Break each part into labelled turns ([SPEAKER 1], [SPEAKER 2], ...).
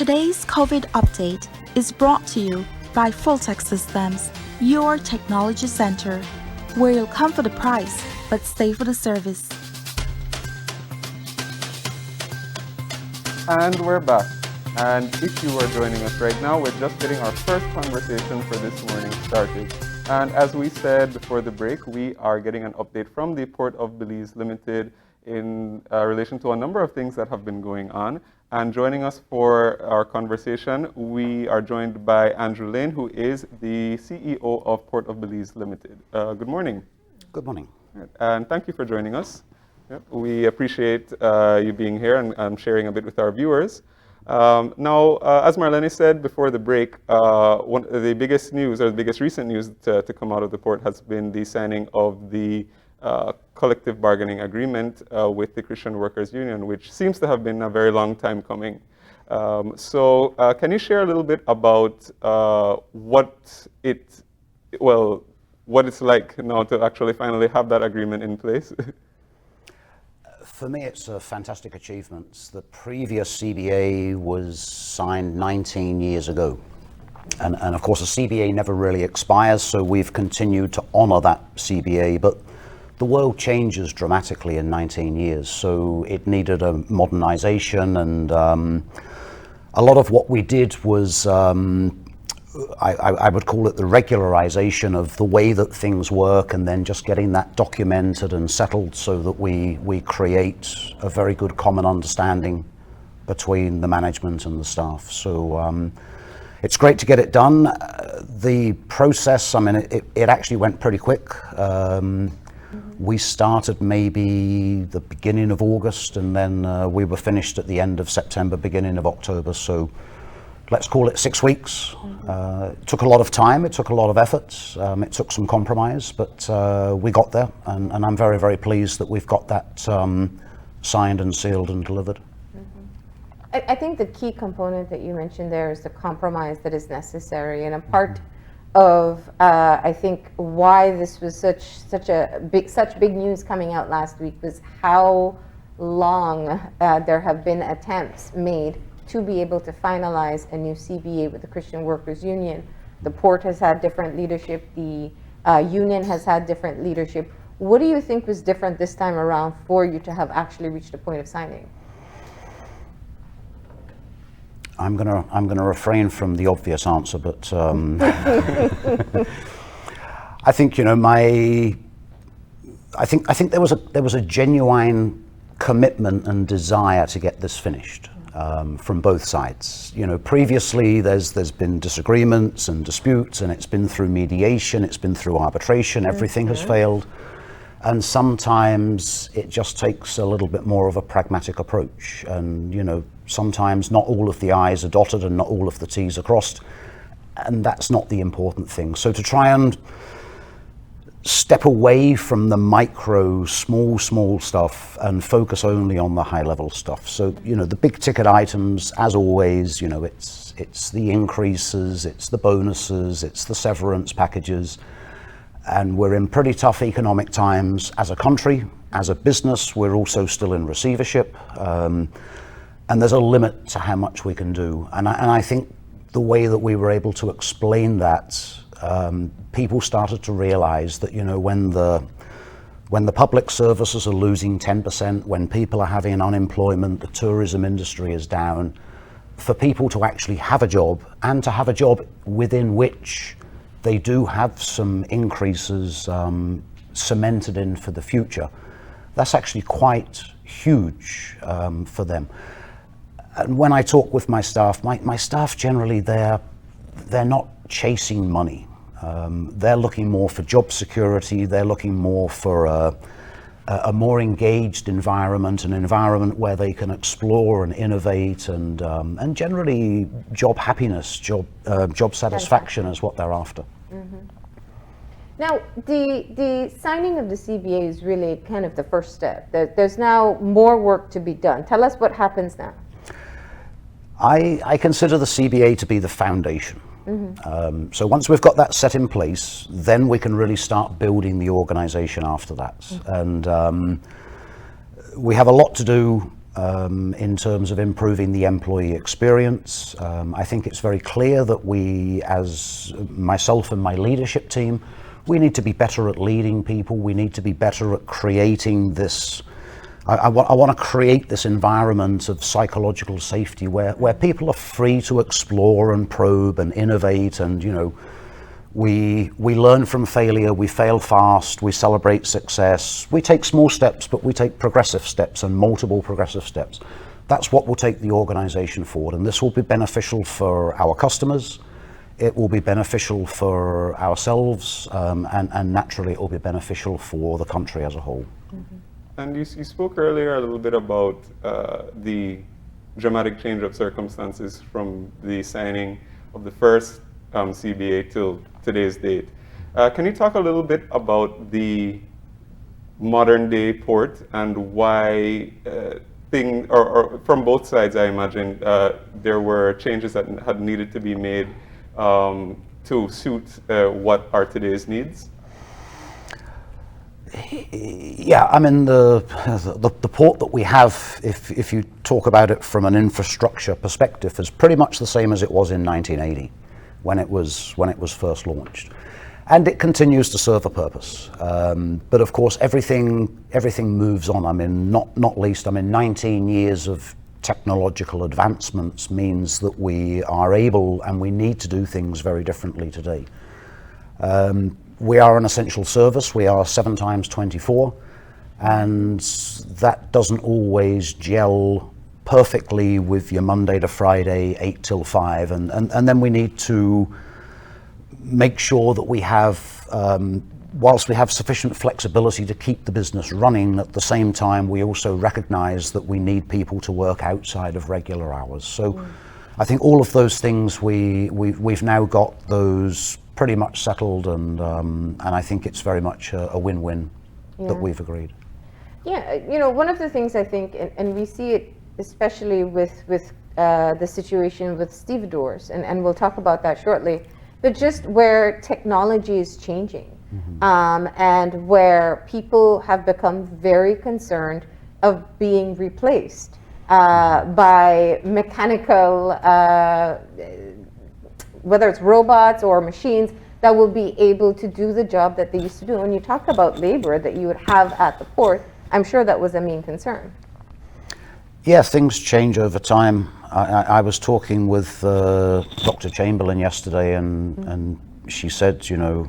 [SPEAKER 1] Today's COVID update is brought to you by Fulltech Systems, your technology center, where you'll come for the price, but stay for the service.
[SPEAKER 2] And we're back. And if you are joining us right now, we're just getting our first conversation for this morning started. And as we said before the break, we are getting an update from the Port of Belize Limited in relation to a number of things that have been going on. And joining us for our conversation, we are joined by Andrew Lane, who is the CEO of Port of Belize Limited. Good morning.
[SPEAKER 3] Good morning.
[SPEAKER 2] And thank you for joining us. Yep, we appreciate you being here and sharing a bit with our viewers. Now, as Marlene said before the break, one of the biggest news, or the biggest recent news to come out of the port has been the signing of the collective bargaining agreement with the Christian Workers Union, which seems to have been a very long time coming. So can you share a little bit about what it's like now to actually finally have that agreement in place?
[SPEAKER 3] For me, it's a fantastic achievement. The previous CBA was signed 19 years ago. And of course, a CBA never really expires, so we've continued to honor that CBA. But the world changes dramatically in 19 years, so it needed a modernization. And a lot of what we did was, I would call it the regularization of the way that things work, and then just getting that documented and settled so that we create a very good common understanding between the management and the staff. So it's great to get it done. The process, I mean, it actually went pretty quick. We started maybe the beginning of August, and then we were finished at the end of September, beginning of October. So let's call it 6 weeks. It took a lot of time, it took a lot of effort, it took some compromise, but we got there, and I'm very, very pleased that we've got that signed and sealed and delivered.
[SPEAKER 4] I think the key component that you mentioned there is the compromise that is necessary, and a part of I think why this was such big news coming out last week was how long there have been attempts made to be able to finalize a new CBA with the Christian Workers Union. The port has had different leadership, the union has had different leadership. What do you think was different this time around for you to have actually reached the point of signing?
[SPEAKER 3] I'm gonna refrain from the obvious answer, but I think I think there was a genuine commitment and desire to get this finished from both sides. You know, previously there's been disagreements and disputes, and it's been through mediation, it's been through arbitration. Everything has failed, and sometimes it just takes a little bit more of a pragmatic approach. And you know, sometimes not all of the I's are dotted and not all of the T's are crossed, and that's not the important thing. So to try and step away from the micro, small stuff and focus only on the high level stuff. So, you know, the big ticket items, as always, you know, it's the increases, it's the bonuses, it's the severance packages. And we're in pretty tough economic times as a country. As a business, we're also still in receivership. And there's a limit to how much we can do. And I think the way that we were able to explain that, people started to realize that, you know, when the public services are losing 10%, when people are having unemployment, the tourism industry is down, for people to actually have a job, and to have a job within which they do have some increases cemented in for the future, that's actually quite huge for them. And when I talk with my staff, my staff generally, they're not chasing money. They're looking more for job security. They're looking more for a more engaged environment, an environment where they can explore and innovate, and generally job happiness, job satisfaction is what they're after.
[SPEAKER 4] Now, the signing of the CBA is really kind of the first step. There's now more work to be done. Tell us what happens now.
[SPEAKER 3] I consider the CBA to be the foundation. So once we've got that set in place, then we can really start building the organization after that. And we have a lot to do in terms of improving the employee experience. I think it's very clear that we, as myself and my leadership team, we need to be better at leading people. We need to be better at creating this. I want to create this environment of psychological safety where people are free to explore and probe and innovate, and we learn from failure, we fail fast, we celebrate success, we take small steps, but we take progressive steps and multiple progressive steps. That's what will take the organization forward, and this will be beneficial for our customers, it will be beneficial for ourselves, and naturally it will be beneficial for the country as a whole.
[SPEAKER 4] Mm-hmm.
[SPEAKER 2] And you spoke earlier a little bit about the dramatic change of circumstances from the signing of the first CBA till today's date. Can you talk a little bit about the modern day port and why or from both sides, I imagine, there were changes that had needed to be made to suit what are today's needs?
[SPEAKER 3] Yeah, I mean the port that we have, if you talk about it from an infrastructure perspective, is pretty much the same as it was in 1980 when it was first launched, and it continues to serve a purpose. But of course, everything moves on. I mean, not least, 19 years of technological advancements means that we are able and we need to do things very differently today. We are an essential service. We are 7 times 24, and that doesn't always gel perfectly with your Monday to Friday, 8 till 5, and then we need to make sure that we have, whilst we have sufficient flexibility to keep the business running, at the same time we also recognize that we need people to work outside of regular hours. So I think all of those things we've now got those pretty much settled, and I think it's very much a win-win that we've agreed.
[SPEAKER 4] Yeah, one of the things I think, and we see it especially with the situation with stevedores, and we'll talk about that shortly, but just where technology is changing, and where people have become very concerned of being replaced by mechanical, whether it's robots or machines that will be able to do the job that they used to do. When you talk about labor that you would have at the port, I'm sure that was a main concern.
[SPEAKER 3] Yeah, things change over time. I was talking with Dr. Chamberlain yesterday, and she said,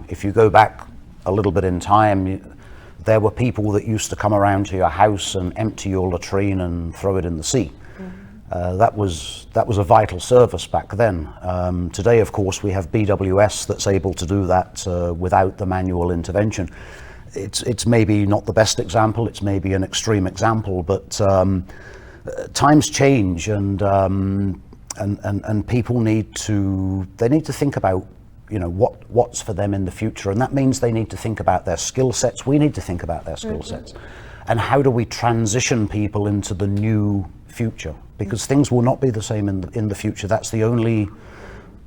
[SPEAKER 3] if you go back a little bit in time, there were people that used to come around to your house and empty your latrine and throw it in the sea. That was a vital service back then. Today, of course, we have BWS that's able to do that without the manual intervention. It's maybe not the best example, it's maybe an extreme example, but times change, and people need to think about what's for them in the future, and that means they need to think about their skill sets. We need to think about their skill sets, and how do we transition people into the new future, because things will not be the same in the future. That's the only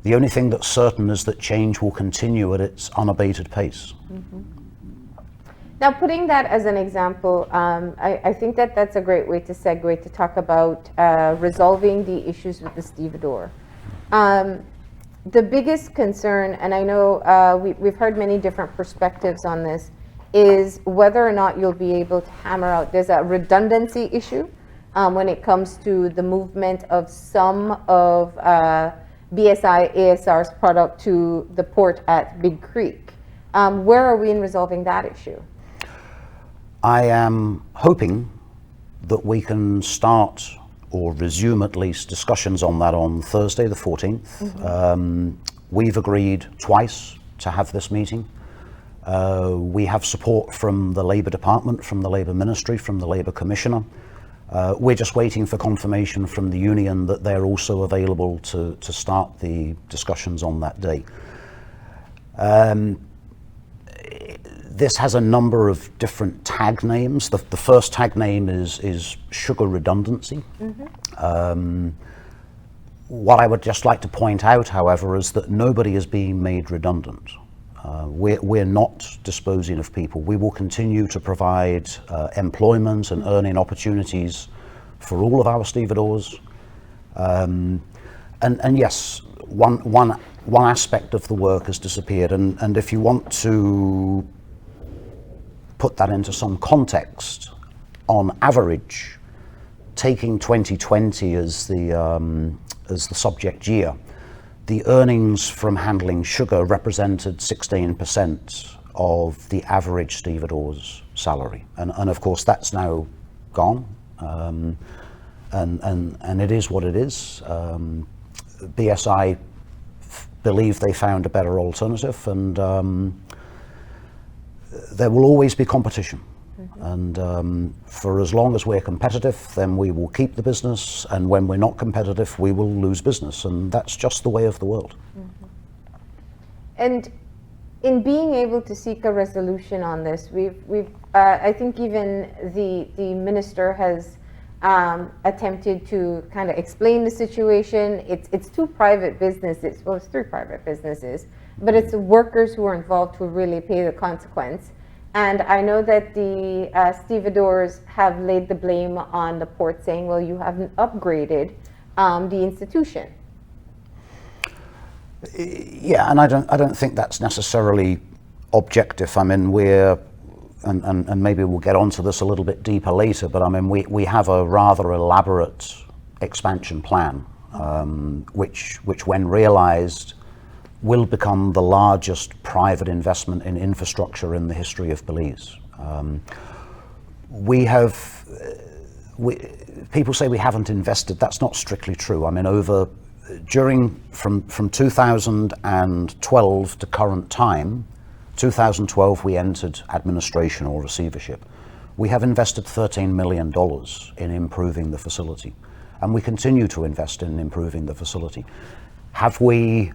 [SPEAKER 3] thing that's certain, is that change will continue at its unabated pace.
[SPEAKER 4] Now, putting that as an example, I think that's a great way to segue to talk about resolving the issues with the stevedore. The biggest concern, and I know we've heard many different perspectives on this, is whether or not you'll be able to hammer out. There's a redundancy issue when it comes to the movement of some of BSI ASR's product to the port at Big Creek. Where are we in resolving that issue?
[SPEAKER 3] I am hoping that we can start, or resume at least, discussions on that on Thursday the 14th. We've agreed twice to have this meeting. We have support from the Labour Department, from the Labour Ministry, from the Labour Commissioner. We're just waiting for confirmation from the union that they're also available to start the discussions on that day. This has a number of different tag names. The first tag name is sugar redundancy. What I would just like to point out, however, is that nobody is being made redundant. We're not disposing of people. We will continue to provide employment and earning opportunities for all of our stevedores. And yes, one aspect of the work has disappeared, and if you want to put that into some context, on average, taking 2020 as the subject year, the earnings from handling sugar represented 16% of the average stevedore's salary, and of course that's now gone, and it is what it is. BSI believe they found a better alternative, and there will always be competition. And for as long as we're competitive, then we will keep the business, and when we're not competitive, we will lose business, and that's just the way of the world.
[SPEAKER 4] And in being able to seek a resolution on this, we've I think even the minister has attempted to kind of explain the situation. It's two private businesses, well, it's three private businesses, but it's the workers who are involved who really pay the consequence. And I know that the stevedores have laid the blame on the port, saying, well, you haven't upgraded the institution.
[SPEAKER 3] Yeah, and I don't think that's necessarily objective. I mean, and maybe we'll get onto this a little bit deeper later, but I mean, we have a rather elaborate expansion plan, which when realized, will become the largest private investment in infrastructure in the history of Belize. People say we haven't invested. That's not strictly true. I mean, from 2012 to current time, 2012 we entered administration or receivership. We have invested $13 million in improving the facility, and we continue to invest in improving the facility. Have we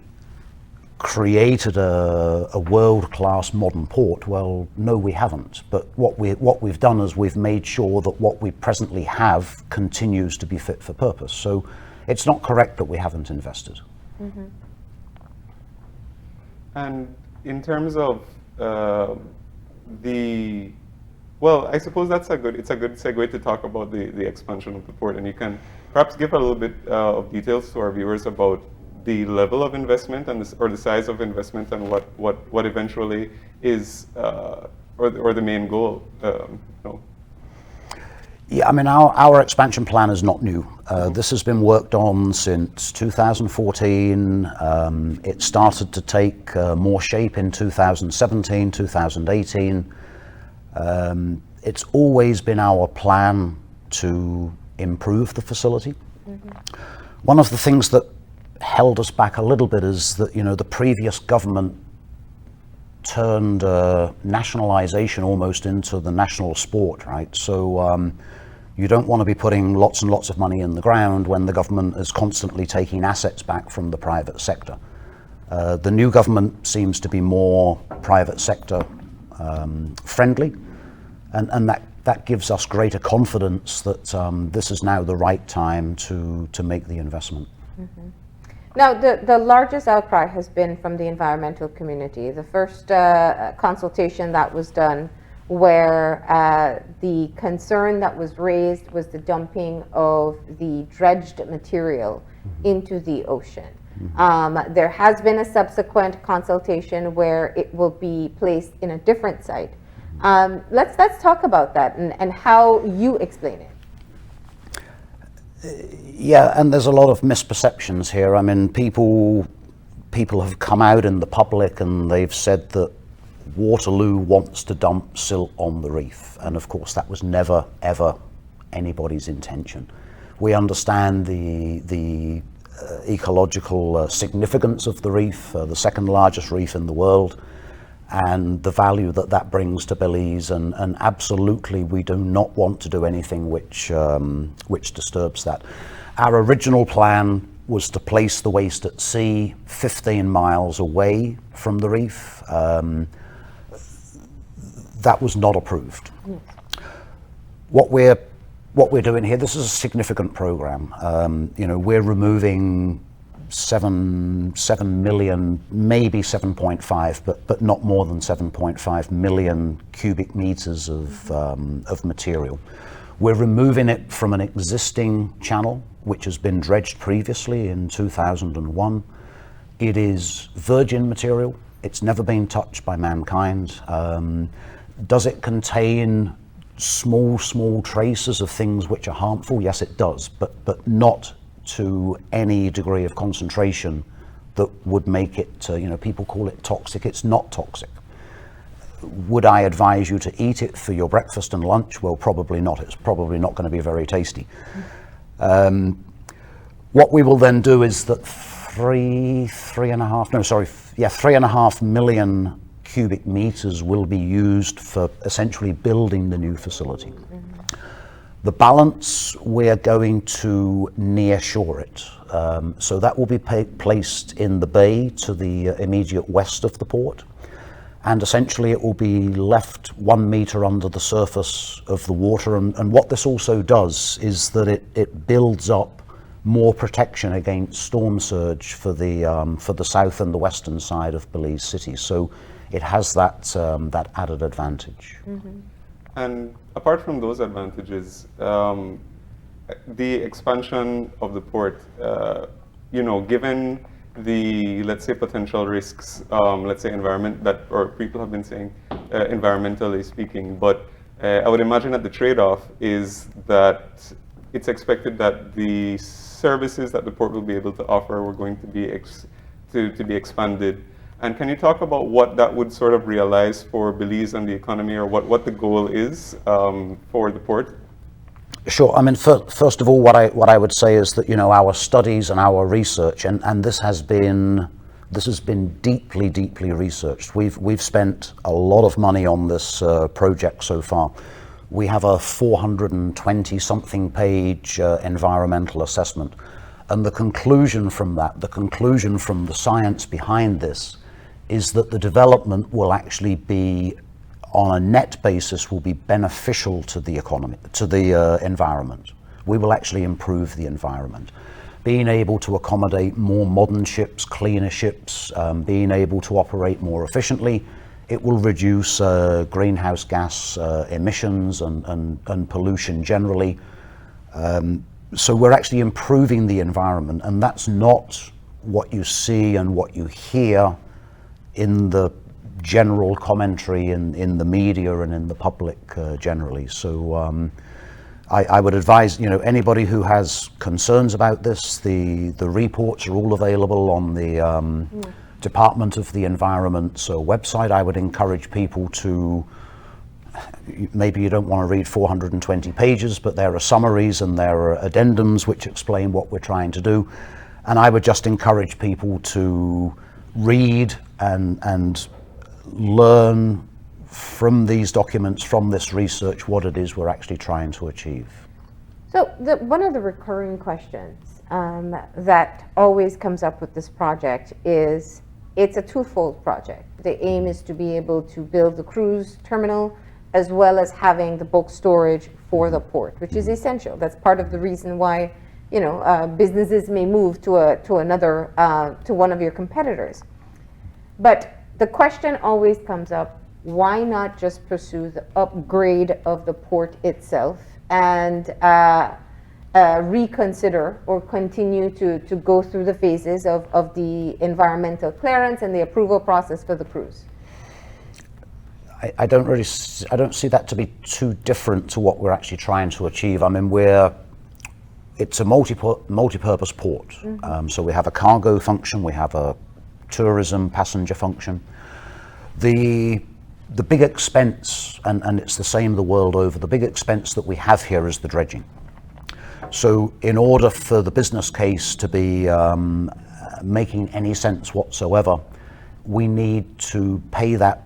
[SPEAKER 3] created a world-class modern port? Well, no, we haven't. But what we've done is we've made sure that what we presently have continues to be fit for purpose. So it's not correct that we haven't invested.
[SPEAKER 4] Mm-hmm.
[SPEAKER 2] And in terms of I suppose it's a good segue to talk about the expansion of the port, and you can perhaps give a little bit of details to our viewers about the level of investment or the size of investment, and what eventually is or the main goal.
[SPEAKER 3] Yeah, I mean, our expansion plan is not new. This has been worked on since 2014. It started to take more shape in 2017, 2018. It's always been our plan to improve the facility. Mm-hmm. One of the things that held us back a little bit is that, the previous government turned nationalization almost into the national sport, right? So you don't want to be putting lots and lots of money in the ground when the government is constantly taking assets back from the private sector. The new government seems to be more private sector friendly, and that gives us greater confidence that this is now the right time to make the investment.
[SPEAKER 4] Mm-hmm. Now, the largest outcry has been from the environmental community. The first consultation that was done, where the concern that was raised was the dumping of the dredged material into the ocean. Mm-hmm. There has been a subsequent consultation where it will be placed in a different site. Let's talk about that and how you explain it.
[SPEAKER 3] Yeah, and there's a lot of misperceptions here. I mean, people have come out in the public and they've said that Waterloo wants to dump silt on the reef, and of course that was never ever anybody's intention. We understand the ecological significance of the reef, the second largest reef in the world, and the value that brings to Belize, and absolutely we do not want to do anything which disturbs that. Our original plan was to place the waste at sea 15 miles away from the reef. That was not approved. Yes. What we're doing here, this is a significant program. We're removing 7 million, maybe 7.5, but not more than 7.5 million cubic meters of material. We're removing it from an existing channel, which has been dredged previously in 2001. It is virgin material. It's never been touched by mankind. Does it contain small traces of things which are harmful? Yes, it does, but not to any degree of concentration that would make it, people call it toxic. It's not toxic. Would I advise you to eat it for your breakfast and lunch? Well, probably not. It's probably not going to be very tasty. What we will then do is that 3.5 million cubic meters will be used for essentially building the new facility. The balance, we're going to near shore it. So that will be placed in the bay to the immediate west of the port. And essentially it will be left 1 meter under the surface of the water. And what this also does is that it builds up more protection against storm surge for the south and the western side of Belize City. So it has that added advantage.
[SPEAKER 4] Mm-hmm.
[SPEAKER 2] And apart from those advantages, the expansion of the port, given the, let's say, potential risks, let's say environment that, or people have been saying, environmentally speaking, but I would imagine that the trade-off is that it's expected that the services that the port will be able to offer were going to be to be expanded. And can you talk about what that would sort of realize for Belize and the economy, or what the goal is for the port?
[SPEAKER 3] Sure. I mean, first of all, what I would say is that our studies and our research, and this has been deeply researched. We've spent a lot of money on this project so far. We have a 420-something page environmental assessment, and the conclusion from the science behind this, is that the development will actually be, on a net basis, will be beneficial to the economy, to the environment. We will actually improve the environment. Being able to accommodate more modern ships, cleaner ships, being able to operate more efficiently, it will reduce greenhouse gas emissions and pollution generally. So we're actually improving the environment, and that's not what you see and what you hear in the general commentary in the media and in the public generally. So I would advise anybody who has concerns about this, the reports are all available on the Department of the Environment's website. I would encourage people to, maybe you don't want to read 420 pages, but there are summaries and there are addendums which explain what we're trying to do. And I would just encourage people to read and learn from these documents, from this research, what it is we're actually trying to achieve.
[SPEAKER 4] So one of the recurring questions that always comes up with this project is, it's a twofold project. The aim is to be able to build the cruise terminal as well as having the bulk storage for the port, which is essential. That's part of the reason why businesses may move to one of your competitors. But the question always comes up, why not just pursue the upgrade of the port itself and reconsider or continue to go through the phases of the environmental clearance and the approval process for the cruise?
[SPEAKER 3] I don't see that to be too different to what we're actually trying to achieve. I mean, it's a multi-purpose port.
[SPEAKER 4] Mm-hmm.
[SPEAKER 3] So we have a cargo function, we have a tourism passenger function. The big expense, and it's the same the world over, the big expense that we have here is the dredging. So in order for the business case to be making any sense whatsoever, we need to pay that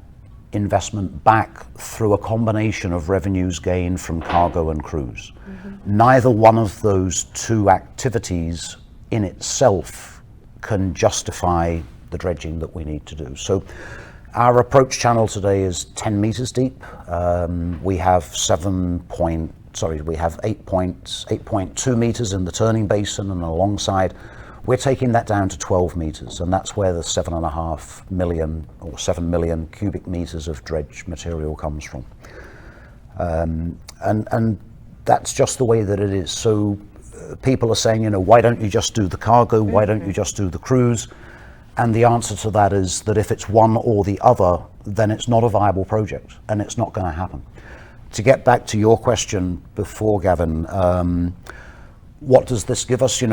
[SPEAKER 3] investment back through a combination of revenues gained from cargo and cruise. Mm-hmm. Neither one of those two activities in itself can justify the dredging that we need to do. So our approach channel today is 10 meters deep. We have 8.2 meters in the turning basin and alongside. We're taking that down to 12 meters, and that's where the 7.5 million or 7 million cubic meters of dredge material comes from. And that's just the way that it is. So people are saying, why don't you just do the cargo? Why don't you just do the cruise? And the answer to that is that if it's one or the other, then it's not a viable project and it's not going to happen. To get back to your question before, Gavin, what does this give us?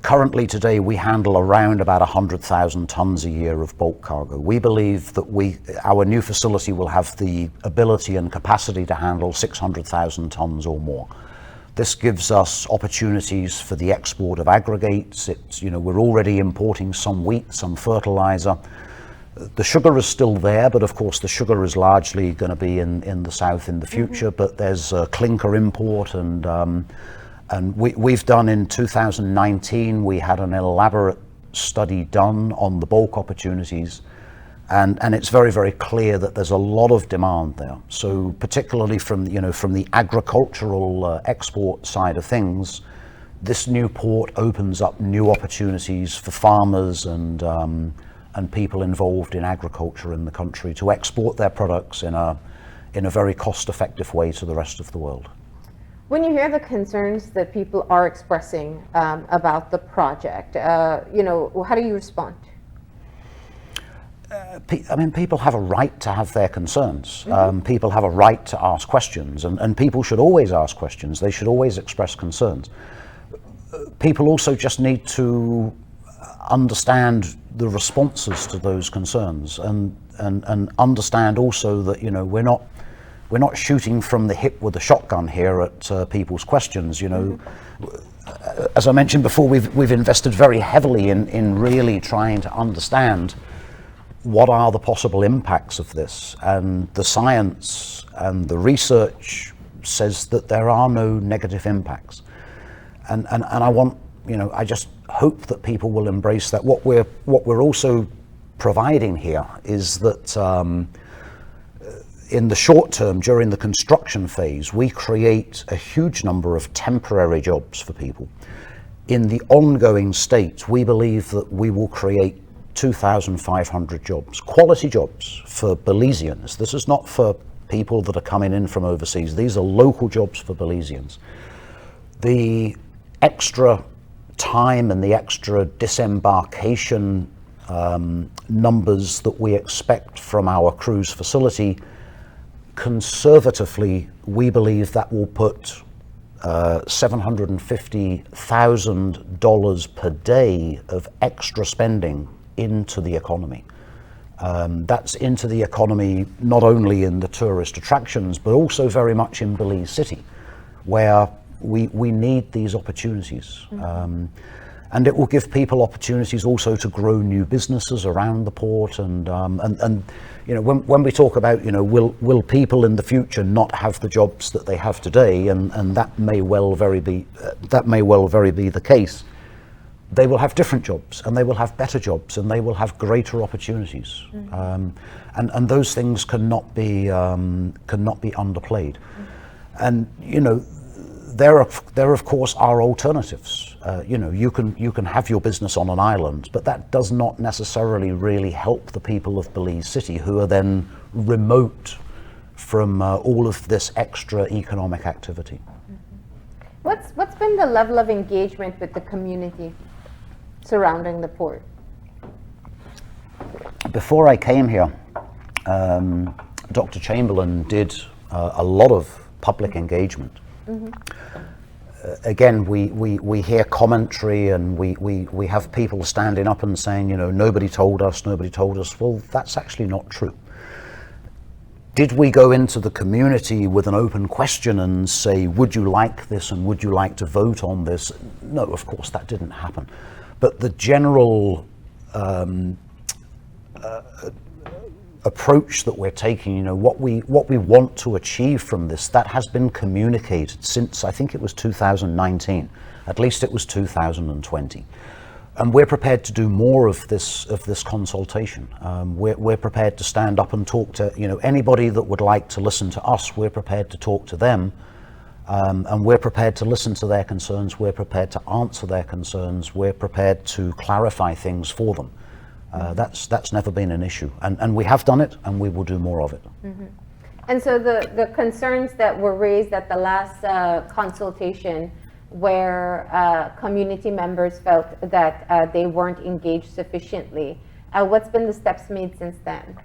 [SPEAKER 3] Currently today we handle around about 100,000 tons a year of bulk cargo. We believe that our new facility will have the ability and capacity to handle 600,000 tons or more. This gives us opportunities for the export of aggregates. We're already importing some wheat, some fertilizer. The sugar is still there, but of course the sugar is largely going to be in the south in the future. But there's a clinker import, and we've done in 2019. We had an elaborate study done on the bulk opportunities, and it's very, very clear that there's a lot of demand there. So particularly from the agricultural export side of things, this new port opens up new opportunities for farmers and people involved in agriculture in the country to export their products in a very cost-effective way to the rest of the world.
[SPEAKER 4] When you hear the concerns that people are expressing about the project, how do you respond?
[SPEAKER 3] People have a right to have their concerns. People have a right to ask questions, and people should always ask questions. They should always express concerns. People also just need to understand the responses to those concerns, and understand also that we're not shooting from the hip with a shotgun here at people's questions. As I mentioned before, we've invested very heavily in really trying to understand what are the possible impacts of this, and the science and the research says that there are no negative impacts, and I just hope that people will embrace that. What we're also providing here is that in the short term, during the construction phase, we create a huge number of temporary jobs for people. In the ongoing state, we believe that we will create 2,500 jobs, quality jobs for Belizeans. This is not for people that are coming in from overseas. These are local jobs for Belizeans. The extra time and the extra disembarkation numbers that we expect from our cruise facility, conservatively, we believe that will put $750,000 per day of extra spending into the economy. That's into the economy not only in the tourist attractions, but also very much in Belize City, where we need these opportunities. And it will give people opportunities also to grow new businesses around the port. And when we talk about, will people in the future not have the jobs that they have today, and that may well very be the case. They will have different jobs, and they will have better jobs, and they will have greater opportunities. And those things cannot be underplayed. And there of course are alternatives. You can have your business on an island, but that does not necessarily really help the people of Belize City, who are then remote from all of this extra economic activity.
[SPEAKER 4] What's been the level of engagement with the community surrounding the port?
[SPEAKER 3] Before I came here, Dr. Chamberlain did a lot of public engagement. Again, we hear commentary, and we have people standing up and saying, nobody told us. Well, that's actually not true. Did we go into the community with an open question and say, would you like this, and would you like to vote on this? No, of course that didn't happen. But the general approach that we're taking, what we want to achieve from this, that has been communicated since, I think it was 2019, at least it was 2020. And we're prepared to do more of this consultation. We're prepared to stand up and talk to anybody that would like to listen to us. We're prepared to talk to them, and we're prepared to listen to their concerns. We're prepared to answer their concerns. We're prepared to clarify things for them. That's never been an issue, and we have done it, and we will do more of it.
[SPEAKER 4] And so the concerns that were raised at the last consultation, where community members felt that they weren't engaged sufficiently, what's been the steps made since then?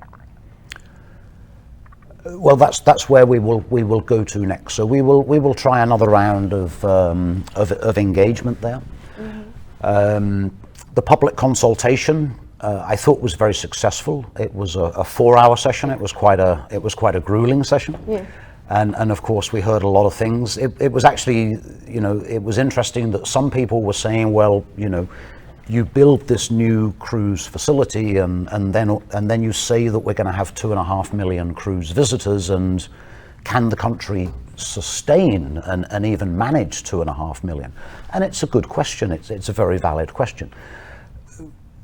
[SPEAKER 3] Well, that's where we will go to next. So we will try another round of engagement there. The public consultation I thought was very successful. It was a 4-hour session. It was quite a grueling session.
[SPEAKER 4] Yeah.
[SPEAKER 3] And of course we heard a lot of things. It was actually, it was interesting that some people were saying, well, you build this new cruise facility and then you say that we're going to have 2.5 million cruise visitors, and can the country sustain and even manage 2.5 million? And it's a good question. It's a very valid question.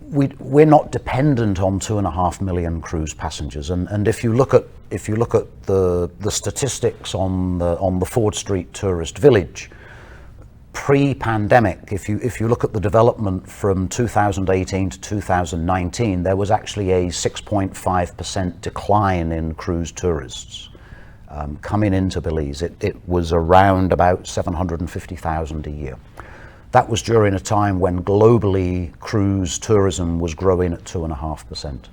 [SPEAKER 3] We're not dependent on 2.5 million cruise passengers, and if you look at the statistics on the Ford Street Tourist Village, pre-pandemic, if you look at the development from 2018 to 2019, there was actually a 6.5% decline in cruise tourists coming into Belize. It was around about 750,000 a year. That was during a time when globally cruise tourism was growing at 2.5%.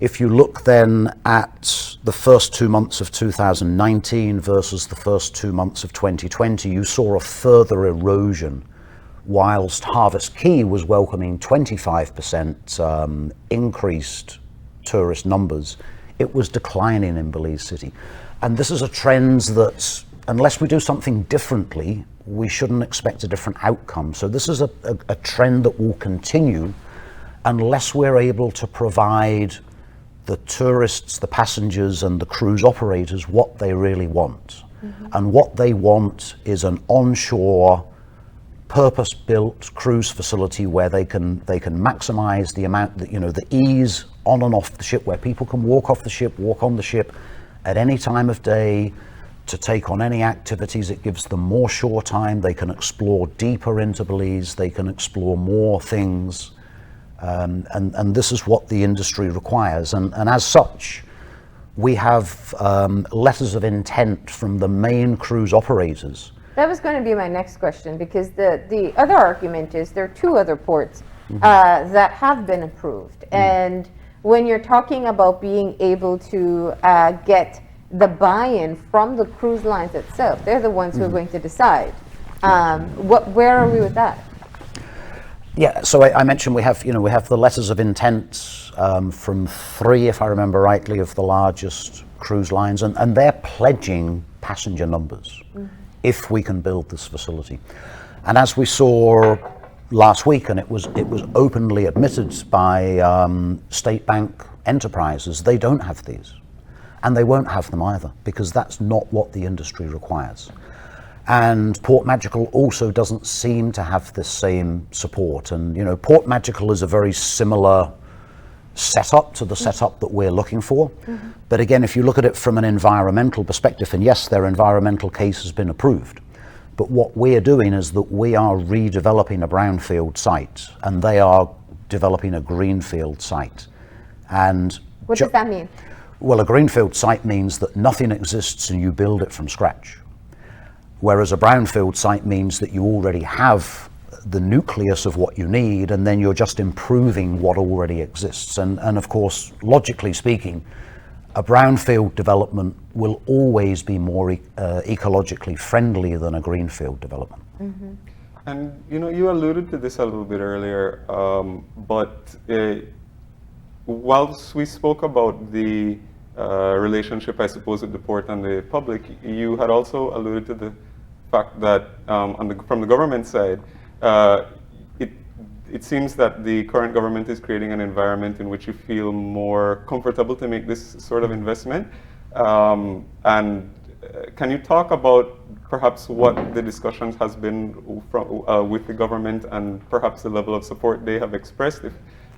[SPEAKER 3] If you look then at the first 2 months of 2019 versus the first 2 months of 2020, you saw a further erosion. Whilst Harvest Key was welcoming 25% increased tourist numbers, it was declining in Belize City. And this is a trend that, unless we do something differently, we shouldn't expect a different outcome. So this is a trend that will continue unless we're able to provide the tourists, the passengers, and the cruise operators what they really want. And what they want is an onshore, purpose-built cruise facility where they can maximize the amount that, the ease on and off the ship, where people can walk off the ship, walk on the ship at any time of day, to take on any activities. It gives them more shore time. They can explore deeper into Belize. They can explore more things. And this is what the industry requires. And as such, we have letters of intent from the main cruise operators.
[SPEAKER 4] That was going to be my next question, because the other argument is there are 2 other ports that have been approved. And when you're talking about being able to get the buy-in from the cruise lines itself, they're the ones who are going to decide. Where are we with that?
[SPEAKER 3] Yeah, so I mentioned we have the letters of intent from 3, if I remember rightly, of the largest cruise lines, and they're pledging passenger numbers if we can build this facility. And as we saw last week, and it was openly admitted by State Bank Enterprises, they don't have these. And they won't have them either, because that's not what the industry requires. And Port Magical also doesn't seem to have the same support. And Port Magical is a very similar setup to the setup that we're looking for. But again, if you look at it from an environmental perspective, and yes, their environmental case has been approved, but what we're doing is that we are redeveloping a brownfield site, and they are developing a greenfield site. And
[SPEAKER 4] what does that mean?
[SPEAKER 3] Well, a greenfield site means that nothing exists and you build it from scratch. Whereas a brownfield site means that you already have the nucleus of what you need, and then you're just improving what already exists. And of course, logically speaking, a brownfield development will always be more ecologically friendly than a greenfield development.
[SPEAKER 2] And you alluded to this a little bit earlier, but whilst we spoke about the relationship, I suppose, with the port and the public, you had also alluded to the fact that from the government side, it seems that the current government is creating an environment in which you feel more comfortable to make this sort of investment. And can you talk about perhaps what the discussions has been with the government, and perhaps the level of support they have expressed,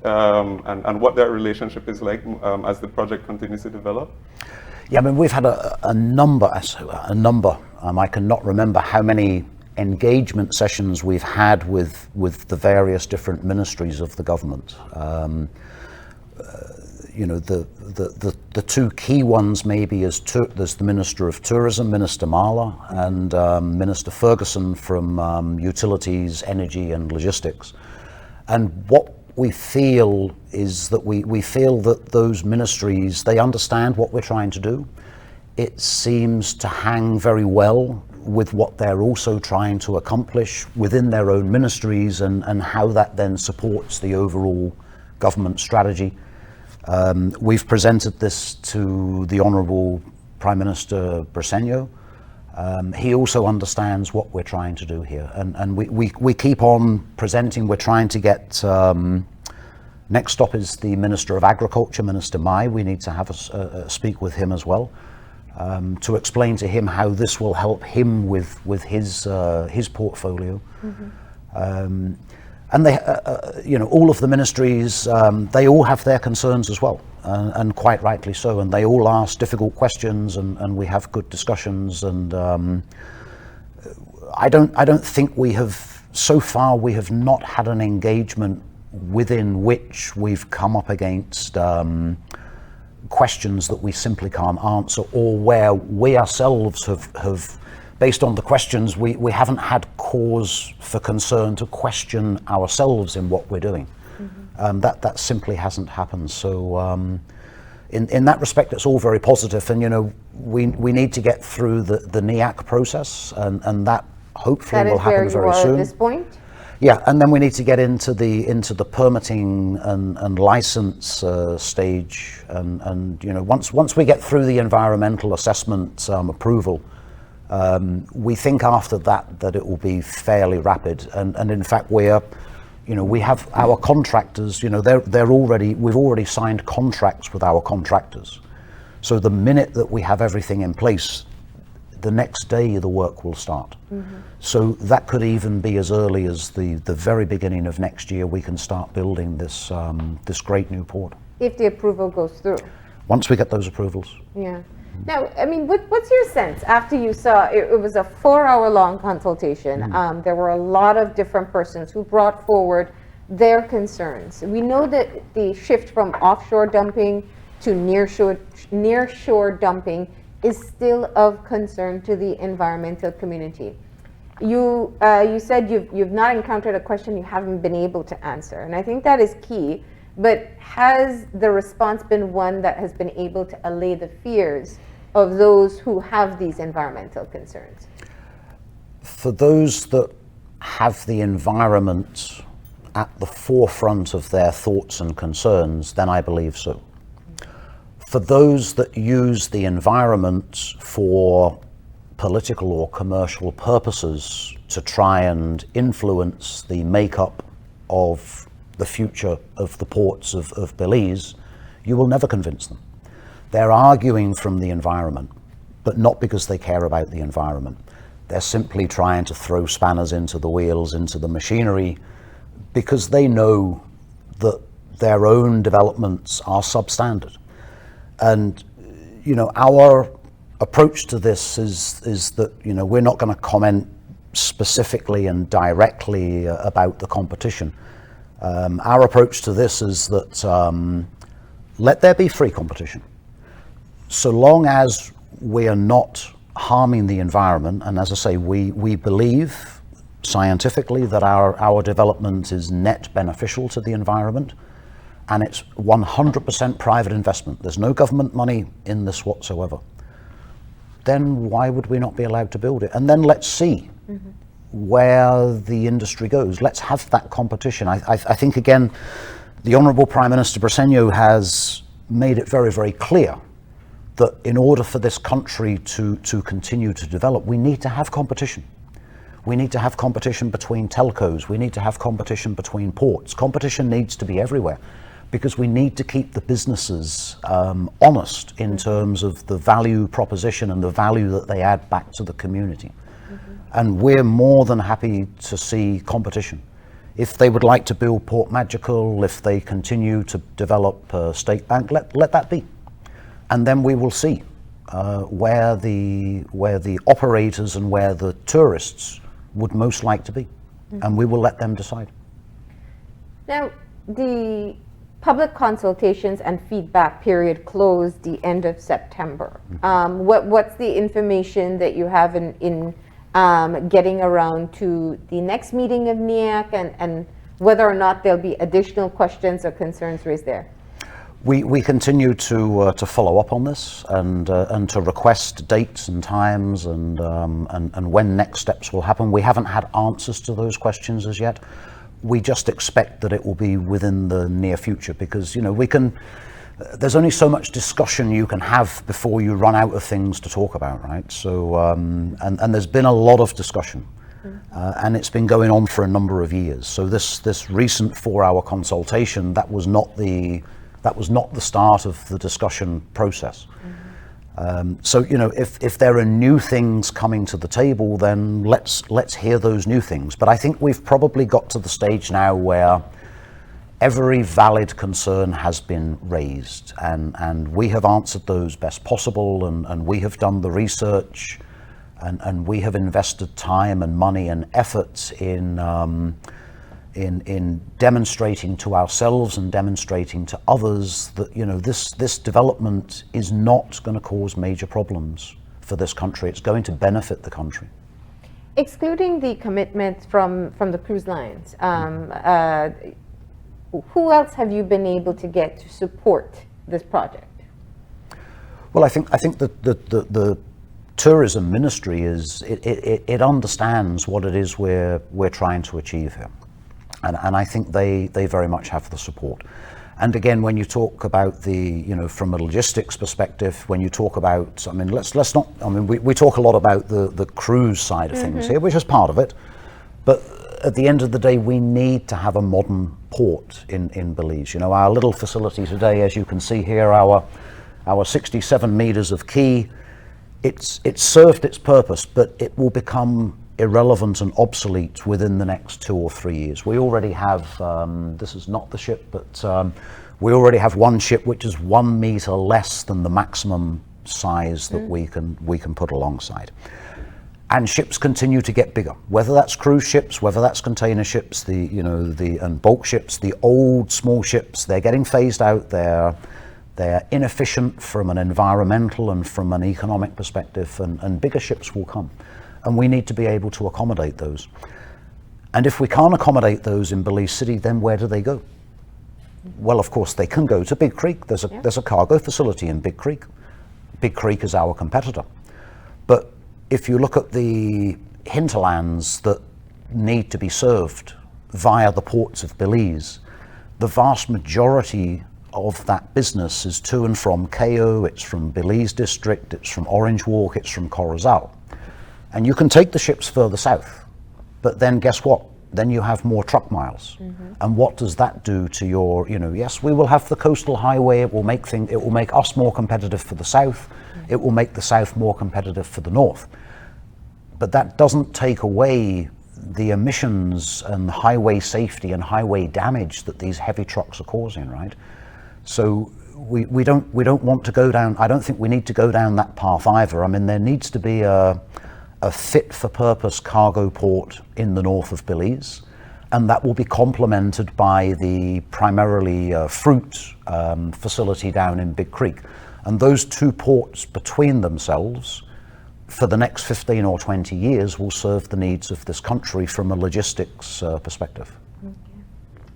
[SPEAKER 2] and what that relationship is like as the project continues to develop?
[SPEAKER 3] Yeah, I mean, we've had a number. I cannot remember how many engagement sessions we've had with the various different ministries of the government. the two key ones maybe is there's the Minister of Tourism, Minister Marla, and Minister Ferguson from Utilities, Energy and Logistics. And what we feel is that we feel that those ministries, they understand what we're trying to do. It seems to hang very well with what they're also trying to accomplish within their own ministries, and how that then supports the overall government strategy. We've presented this to the Honourable Prime Minister Briceño. He also understands what we're trying to do here, and we keep on presenting. We're trying to get, next stop is the Minister of Agriculture, Minister Mai. We need to have a speak with him as well, to explain to him how this will help him with his portfolio. And they, all of the ministries, they all have their concerns as well, and quite rightly so. And they all ask difficult questions, and we have good discussions. And I don't think so far we have not had an engagement within which we've come up against questions that we simply can't answer, or where we ourselves have based on the questions, we haven't had cause for concern to question ourselves in what we're doing. That simply hasn't happened. So in that respect, it's all very positive. And we need to get through the NEAC process, and that hopefully will happen very soon.
[SPEAKER 4] At this point?
[SPEAKER 3] Yeah, and then we need to get into the permitting and license stage, and once we get through the environmental assessment approval. We think after that it will be fairly rapid, and in fact we have our contractors. We've already signed contracts with our contractors. So the minute that we have everything in place, the next day the work will start. So that could even be as early as the very beginning of next year. We can start building this great new port
[SPEAKER 4] If the approval goes through.
[SPEAKER 3] once we get those approvals.
[SPEAKER 4] Yeah. Now, I mean, what's your sense after you saw it was a 4-hour-long consultation? There were a lot of different persons who brought forward their concerns. We know that the shift from offshore dumping to nearshore dumping is still of concern to the environmental community. You said you've not encountered a question you haven't been able to answer, and I think that is key. But has the response been one that has been able to allay the fears of those who have these environmental concerns?
[SPEAKER 3] For those that have the environment at the forefront of their thoughts and concerns, then I believe so. For those that use the environment for political or commercial purposes to try and influence the makeup of the future of the ports of Belize, you will never convince them. They're arguing from the environment, but not because they care about the environment. They're simply trying to throw spanners into the wheels, into the machinery, because they know that their own developments are substandard. And our approach to this is that we're not going to comment specifically and directly about the competition. Our approach to this is that let there be free competition. So long as we are not harming the environment, and as I say, we believe scientifically that our development is net beneficial to the environment, and it's 100% private investment. There's no government money in this whatsoever. Then why would we not be allowed to build it? And then let's see where the industry goes. Let's have that competition. I think, again, the Honourable Prime Minister Briceño has made it very, very clear that in order for this country to continue to develop, we need to have competition. We need to have competition between telcos. We need to have competition between ports. Competition needs to be everywhere, because we need to keep the businesses honest in terms of the value proposition and the value that they add back to the community. And we're more than happy to see competition. If they would like to build Port Magical, if they continue to develop State Bank, let that be. And then we will see where the operators and where the tourists would most like to be. And we will let them decide.
[SPEAKER 4] Now, the public consultations and feedback period closed the end of September. What's the information that you have in getting around to the next meeting of NEAC, and whether or not there'll be additional questions or concerns raised there?
[SPEAKER 3] We continue to follow up on this and to request dates and times and when next steps will happen. We haven't had answers to those questions as yet. We just expect that it will be within the near future, because there's only so much discussion you can have before you run out of things to talk about, right? So and there's been a lot of discussion. And it's been going on for a number of years. So this recent 4-hour consultation, that was not the start of the discussion process. So if there are new things coming to the table, then let's hear those new things. But I think we've probably got to the stage now where every valid concern has been raised, and we have answered those best possible, and we have done the research, and we have invested time and money and effort in demonstrating to ourselves and demonstrating to others that this development is not going to cause major problems for this country. It's going to benefit the country.
[SPEAKER 4] Excluding the commitments from the cruise lines, who else have you been able to get to support this project?
[SPEAKER 3] Well, I think that the tourism ministry it understands what it is we're trying to achieve here. And I think they very much have the support. And again, when you talk about from a logistics perspective, when you talk about, we talk a lot about the cruise side of things here, which is part of it. But at the end of the day, we need to have a modern port in Belize. Our little facility today, as you can see here, our 67 meters of quay, it's served its purpose, but it will become irrelevant and obsolete within the next 2 or 3 years. We already have, this is not the ship, but we already have one ship which is 1 meter less than the maximum size that we can put alongside. And ships continue to get bigger, whether that's cruise ships, whether that's container ships, and bulk ships, the old small ships, they're getting phased out. They're inefficient from an environmental and from an economic perspective, and bigger ships will come. And we need to be able to accommodate those. And if we can't accommodate those in Belize City, then where do they go? Well, of course, they can go to Big Creek. There's a cargo facility in Big Creek. Big Creek is our competitor. But if you look at the hinterlands that need to be served via the ports of Belize, the vast majority of that business is to and from C.E.O, it's from Belize District, it's from Orange Walk, it's from Corozal. And you can take the ships further south, but then guess what? Then you have more truck miles. And what does that do to your, yes, we will have the coastal highway, it will make us more competitive for the south, it will make the south more competitive for the north. But that doesn't take away the emissions and highway safety and highway damage that these heavy trucks are causing, right? So we don't want to go down, I don't think we need to go down that path either. I mean, there needs to be a fit-for-purpose cargo port in the north of Belize, and that will be complemented by the primarily fruit facility down in Big Creek. And those two ports between themselves, for the next 15 or 20 years, will serve the needs of this country from a logistics perspective.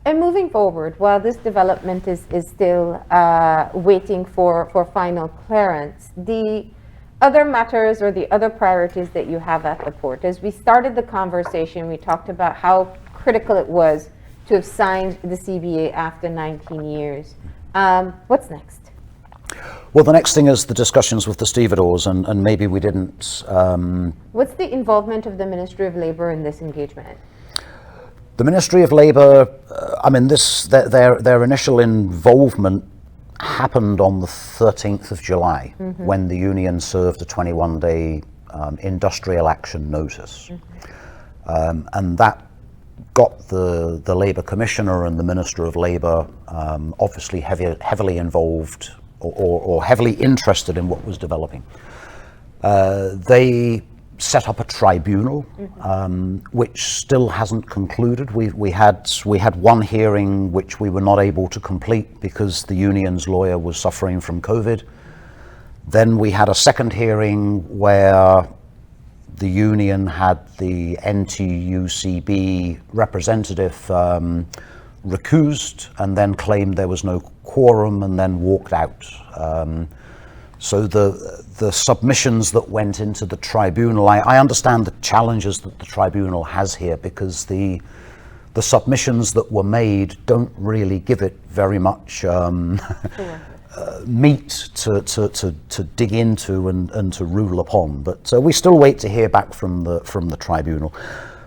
[SPEAKER 4] And moving forward, while this development is still waiting for final clearance, the other matters or the other priorities that you have at the port. As we started the conversation, we talked about how critical it was to have signed the CBA after 19 years. What's next?
[SPEAKER 3] Well, the next thing is the discussions with the stevedores, and maybe we didn't...
[SPEAKER 4] What's the involvement of the Ministry of Labour in this engagement?
[SPEAKER 3] The Ministry of Labour, their initial involvement happened on the 13th of July, when the union served a 21-day industrial action notice. And that got the Labour Commissioner and the Minister of Labour obviously heavily involved or heavily interested in what was developing. They set up a tribunal, which still hasn't concluded. We had one hearing which we were not able to complete because the union's lawyer was suffering from COVID. Then we had a second hearing where the union had the NTUCB representative recused and then claimed there was no quorum and then walked out. So the submissions that went into the tribunal, I understand the challenges that the tribunal has here, because the submissions that were made don't really give it very much meat to dig into and to rule upon. But we still wait to hear back from the tribunal.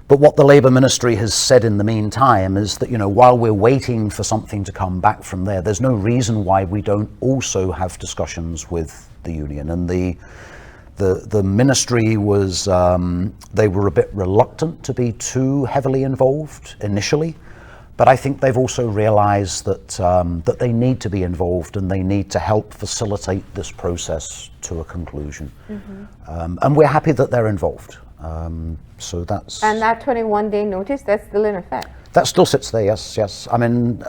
[SPEAKER 3] But what the Labour Ministry has said in the meantime is that, while we're waiting for something to come back from there, there's no reason why we don't also have discussions with the union. And the ministry was, they were a bit reluctant to be too heavily involved initially, but I think they've also realized that they need to be involved and they need to help facilitate this process to a conclusion. And we're happy that they're involved. So that's...
[SPEAKER 4] And that 21-day notice, that's still in effect?
[SPEAKER 3] That still sits there, yes. I mean,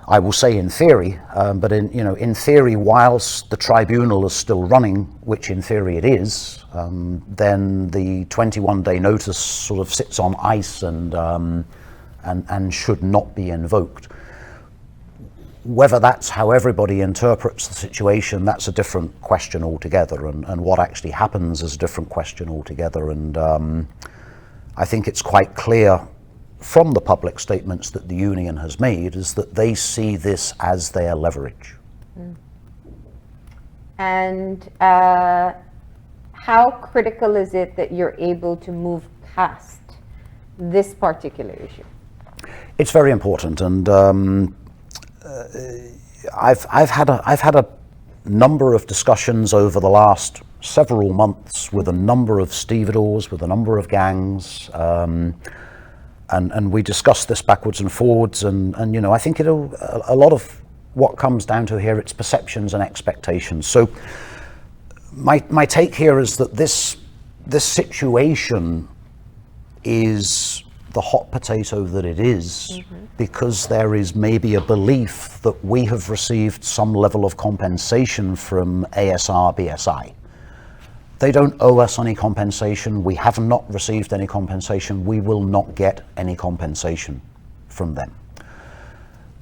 [SPEAKER 3] I will say in theory, but in theory, whilst the tribunal is still running, which in theory it is, then the 21-day notice sort of sits on ice and should not be invoked. Whether that's how everybody interprets the situation, that's a different question altogether, and what actually happens is a different question altogether. And I think it's quite clear from the public statements that the union has made is that they see this as their leverage.
[SPEAKER 4] And how critical is it that you're able to move past this particular issue?
[SPEAKER 3] It's very important, and I've had a number of discussions over the last several months with a number of stevedores, with a number of gangs, and we discussed this backwards and forwards, and I think a lot of what comes down to here, it's perceptions and expectations. So my take here is that this situation is the hot potato that it is, because there is maybe a belief that we have received some level of compensation from ASR BSI. They don't owe us any compensation. We have not received any compensation. We will not get any compensation from them.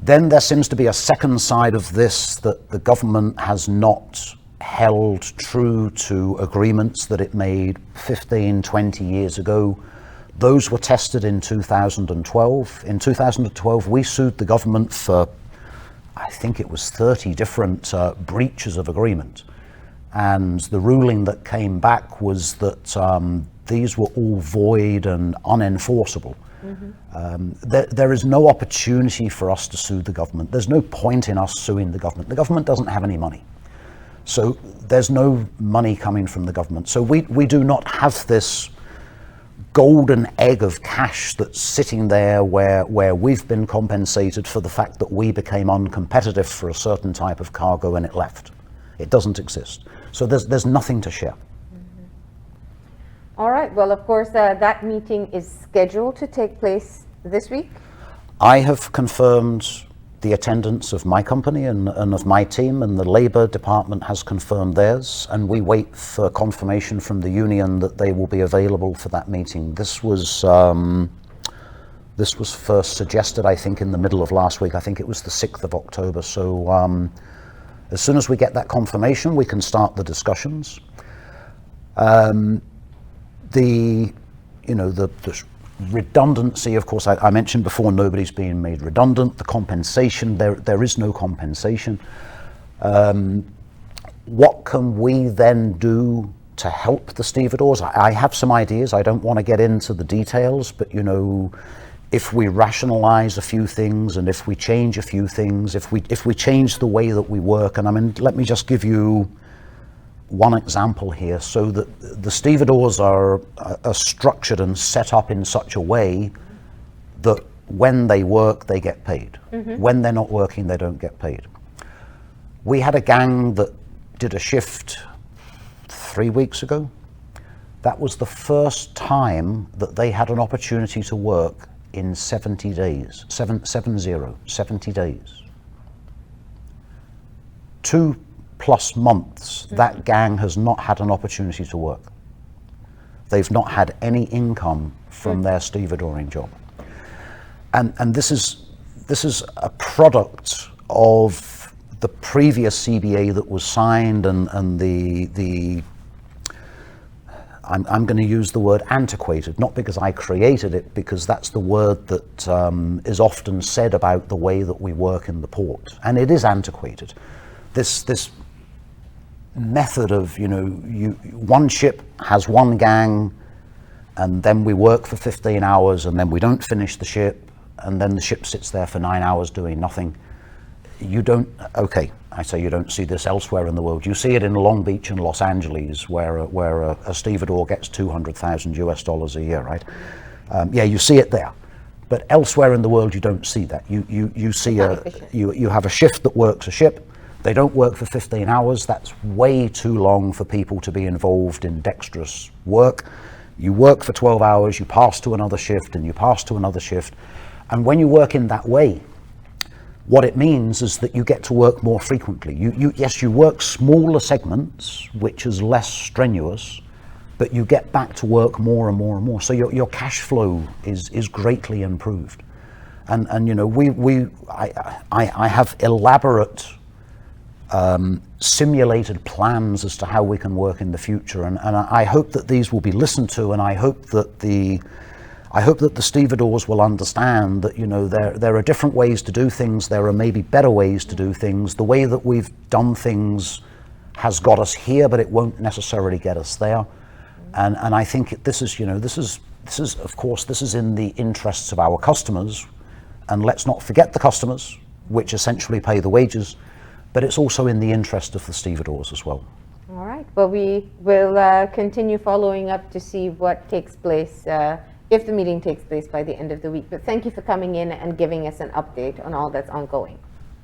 [SPEAKER 3] Then there seems to be a second side of this, that the government has not held true to agreements that it made 15, 20 years ago. Those were tested in 2012. In 2012, we sued the government for, I think it was 30 different breaches of agreement. And the ruling that came back was that these were all void and unenforceable. There is no opportunity for us to sue the government. There's no point in us suing the government. The government doesn't have any money. So there's no money coming from the government. So we do not have this golden egg of cash that's sitting there where we've been compensated for the fact that we became uncompetitive for a certain type of cargo and it left. It doesn't exist. So there's nothing to share.
[SPEAKER 4] All right. Well, of course, that meeting is scheduled to take place this week.
[SPEAKER 3] I have confirmed the attendance of my company and of my team, and the Labour Department has confirmed theirs, and we wait for confirmation from the union that they will be available for that meeting. This was first suggested, I think, in the middle of last week. I think it was the 6th of October. So as soon as we get that confirmation, we can start the discussions. The redundancy, of course, I mentioned before, nobody's being made redundant. The compensation, there is no compensation. What can we then do to help the stevedores? I have some ideas. I don't want to get into the details, but if we rationalize a few things and if we change a few things, if we change the way that we work, and I mean, let me just give you one example here. So that the stevedores are structured and set up in such a way that when they work, they get paid. When they're not working, they don't get paid. We had a gang that did a shift 3 weeks ago. That was the first time that they had an opportunity to work in 70 days, 70 days. 2+ months, that gang has not had an opportunity to work. They've not had any income from their stevedoring job. And this is a product of the previous CBA that was signed, and I'm going to use the word antiquated, not because I created it, because that's the word that is often said about the way that we work in the port, and it is antiquated. This method of, one ship has one gang, and then we work for 15 hours, and then we don't finish the ship, and then the ship sits there for 9 hours doing nothing. You don't see this elsewhere in the world. You see it in Long Beach and Los Angeles, where a stevedore gets $200,000 a year, right? You see it there. But elsewhere in the world, you don't see that. You see you have a shift that works a ship. They don't work for 15 hours. That's way too long for people to be involved in dexterous work. You work for 12 hours, you pass to another shift, and you pass to another shift. And when you work in that way, what it means is that you get to work more frequently. You work smaller segments, which is less strenuous, but you get back to work more and more and more. So your cash flow is greatly improved. And I have elaborate simulated plans as to how we can work in the future, and I hope that these will be listened to, and I hope that the stevedores will understand that there are different ways to do things. There are maybe better ways to do things. The way that we've done things has got us here, but it won't necessarily get us there. And I think this is of course this is in the interests of our customers, and let's not forget the customers, which essentially pay the wages. But it's also in the interest of the stevedores as well.
[SPEAKER 4] All right. Well, we will continue following up to see what takes place, if the meeting takes place by the end of the week. But thank you for coming in and giving us an update on all that's ongoing.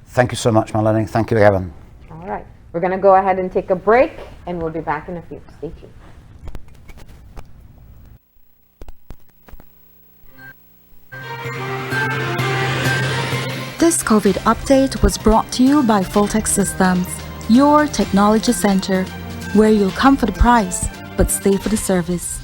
[SPEAKER 3] Thank you so much, Melanie. Thank you, Evan.
[SPEAKER 4] All right. We're going to go ahead and take a break, and we'll be back in a few. Stay tuned.
[SPEAKER 1] This COVID update was brought to you by Fulltech Systems, your technology center, where you'll come for the price, but stay for the service.